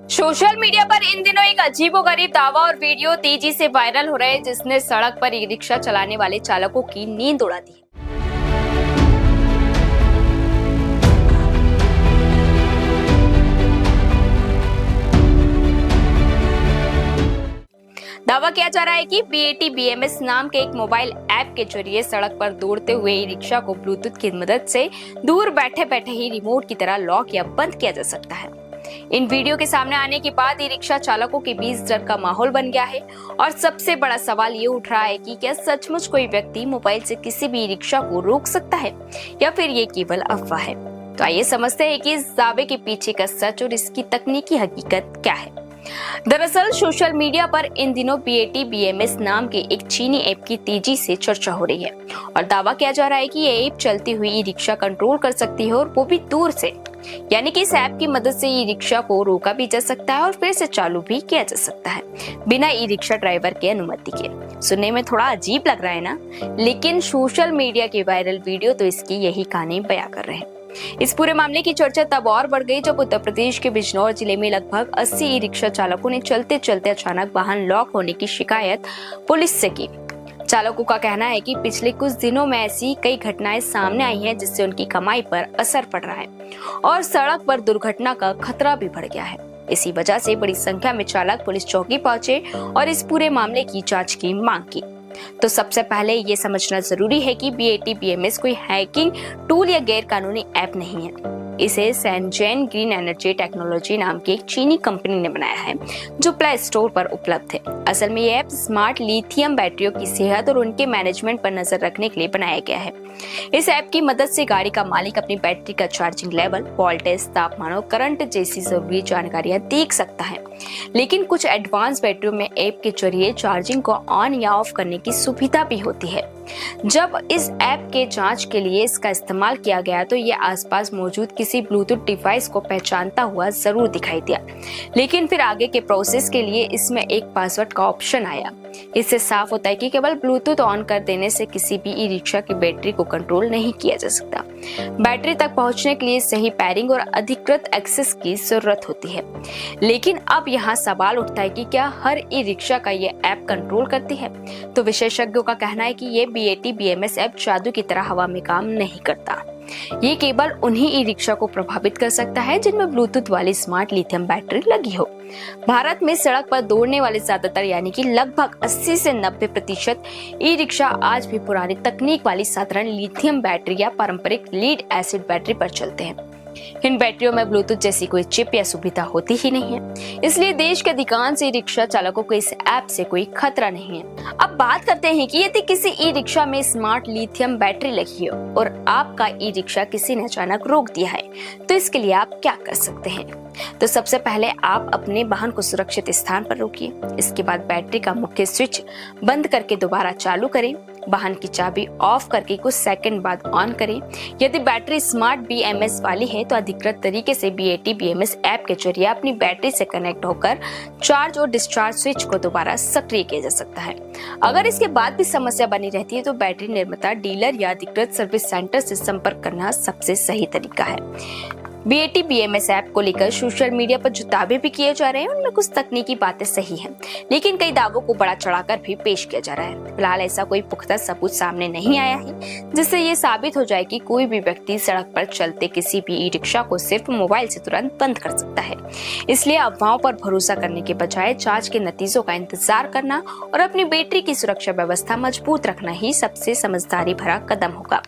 Social media पर इन दिनों एक अजीबोगरीब दावा और वीडियो तेजी से वायरल हो रहे हैं, जिसने सड़क पर ई रिक्शा चलाने वाले चालकों की नींद उड़ा दी है। दावा किया जा रहा है कि BAT BMS नाम के एक मोबाइल ऐप के जरिए सड़क पर दौड़ते हुए ई रिक्शा को ब्लूटूथ की मदद से दूर बैठे बैठे ही रिमोट की तरह लॉक या बंद किया जा सकता है। इन वीडियो के सामने आने के बाद ई रिक्शा चालकों के बीच डर का माहौल बन गया है और सबसे बड़ा सवाल ये उठ रहा है कि क्या सचमुच कोई व्यक्ति मोबाइल से किसी भी ई रिक्शा को रोक सकता है या फिर ये केवल अफवाह है। तो आइए समझते हैं कि इस दावे के पीछे का सच और इसकी तकनीकी हकीकत क्या है। दरअसल सोशल मीडिया पर इन दिनों BAT BMS नाम के एक चीनी ऐप की तेजी से चर्चा हो रही है और दावा किया जा रहा है कि ये ऐप चलती हुई ई रिक्शा कंट्रोल कर सकती है और वो भी दूर से। यानी कि इस ऐप की मदद से ई रिक्शा को रोका भी जा सकता है और फिर से चालू भी किया जा सकता है बिना ई रिक्शा ड्राइवर के अनुमति के। सुनने में थोड़ा अजीब लग रहा है ना, लेकिन सोशल मीडिया के वायरल वीडियो तो इसकी यही कहानी बयां कर रहे हैं। इस पूरे मामले की चर्चा तब और बढ़ गई जब उत्तर प्रदेश के बिजनौर जिले में लगभग 80 ई रिक्शा चालकों ने चलते चलते अचानक वाहन लॉक होने की शिकायत पुलिस से की। चालकों का कहना है कि पिछले कुछ दिनों में ऐसी कई घटनाएं सामने आई हैं, जिससे उनकी कमाई पर असर पड़ रहा है और सड़क पर दुर्घटना का खतरा भी बढ़ गया है। इसी वजह से बड़ी संख्या में चालक पुलिस चौकी पहुंचे और इस पूरे मामले की जांच की मांग की। तो सबसे पहले ये समझना जरूरी है कि BAT BMS कोई हैकिंग टूल या गैर कानूनी ऐप नहीं है। इसे सैनजेन ग्रीन एनर्जी टेक्नोलॉजी नाम की एक चीनी कंपनी ने बनाया है, जो प्ले स्टोर पर उपलब्ध है। असल में ये ऐप स्मार्ट लिथियम बैटरियों की सेहत और उनके मैनेजमेंट पर नजर रखने के लिए बनाया गया है। इस ऐप की मदद से गाड़ी का मालिक अपनी बैटरी का चार्जिंग लेवल, वोल्टेज, तापमान और करंट जैसी जरूरी जानकारियां देख सकता है। लेकिन कुछ एडवांस बैटरियों में ऐप के जरिए चार्जिंग को ऑन या ऑफ करने की सुविधा भी होती है। जब इस ऐप के जांच के लिए इसका इस्तेमाल किया गया तो ये आसपास मौजूद किसी ब्लूटूथ डिवाइस को पहचानता हुआ जरूर दिखाई दिया, लेकिन फिर आगे के प्रोसेस के लिए इसमें एक पासवर्ड का ऑप्शन आया। इससे साफ होता है कि केवल ब्लूटूथ ऑन कर देने से किसी भी ई रिक्शा की बैटरी को कंट्रोल नहीं किया जा सकता। बैटरी तक पहुंचने के लिए सही पैरिंग और अधिकृत एक्सेस की जरूरत होती है। लेकिन अब यहाँ सवाल उठता है कि क्या हर ई रिक्शा का ये ऐप कंट्रोल करती है? तो विशेषज्ञों का कहना है कि ये BAT BMS ऐप जादू की तरह हवा में काम नहीं करता। ये केवल उन्हीं ई रिक्शा को प्रभावित कर सकता है जिनमें ब्लूटूथ वाली स्मार्ट लिथियम बैटरी लगी हो। भारत में सड़क पर दौड़ने वाले ज्यादातर यानी कि लगभग 80 से 90% ई रिक्शा आज भी पुरानी तकनीक वाली साधारण लिथियम बैटरी या पारंपरिक लीड एसिड बैटरी पर चलते हैं। इन बैटरियों में ब्लूटूथ जैसी कोई चिप या सुविधा होती ही नहीं है, इसलिए देश के अधिकांश ई रिक्शा चालकों को इस ऐप से कोई खतरा नहीं है। अब बात करते हैं कि यदि किसी ई रिक्शा में स्मार्ट लिथियम बैटरी लगी हो और आपका ई रिक्शा किसी ने अचानक रोक दिया है, तो इसके लिए आप क्या कर सकते हैं? तो सबसे पहले आप अपने वाहन को सुरक्षित स्थान पर रोकिए। इसके बाद बैटरी का मुख्य स्विच बंद करके दोबारा चालू करें। वाहन की चाबी ऑफ करके कुछ सेकंड बाद ऑन करें। यदि बैटरी स्मार्ट BMS वाली है तो अधिकृत तरीके से BAT BMS ऐप के जरिए अपनी बैटरी से कनेक्ट होकर चार्ज और डिस्चार्ज स्विच को दोबारा सक्रिय किया जा सकता है। अगर इसके बाद भी समस्या बनी रहती है तो बैटरी निर्माता, डीलर या अधिकृत सर्विस सेंटर से संपर्क करना सबसे सही तरीका है। BAT BMS ऐप को लेकर सोशल मीडिया पर जो दावे भी किए जा रहे हैं उनमें कुछ तकनीकी बातें सही हैं, लेकिन कई दावों को बड़ा चढ़ाकर भी पेश किया जा रहा है। फिलहाल ऐसा कोई पुख्ता सबूत सामने नहीं आया है जिससे ये साबित हो जाए कि कोई भी व्यक्ति सड़क पर चलते किसी भी ई रिक्शा को सिर्फ मोबाइल से तुरंत बंद कर सकता है। इसलिए अफवाहों पर भरोसा करने के बजाय जांच के नतीजों का इंतजार करना और अपनी बैटरी की सुरक्षा व्यवस्था मजबूत रखना ही सबसे समझदारी भरा कदम होगा।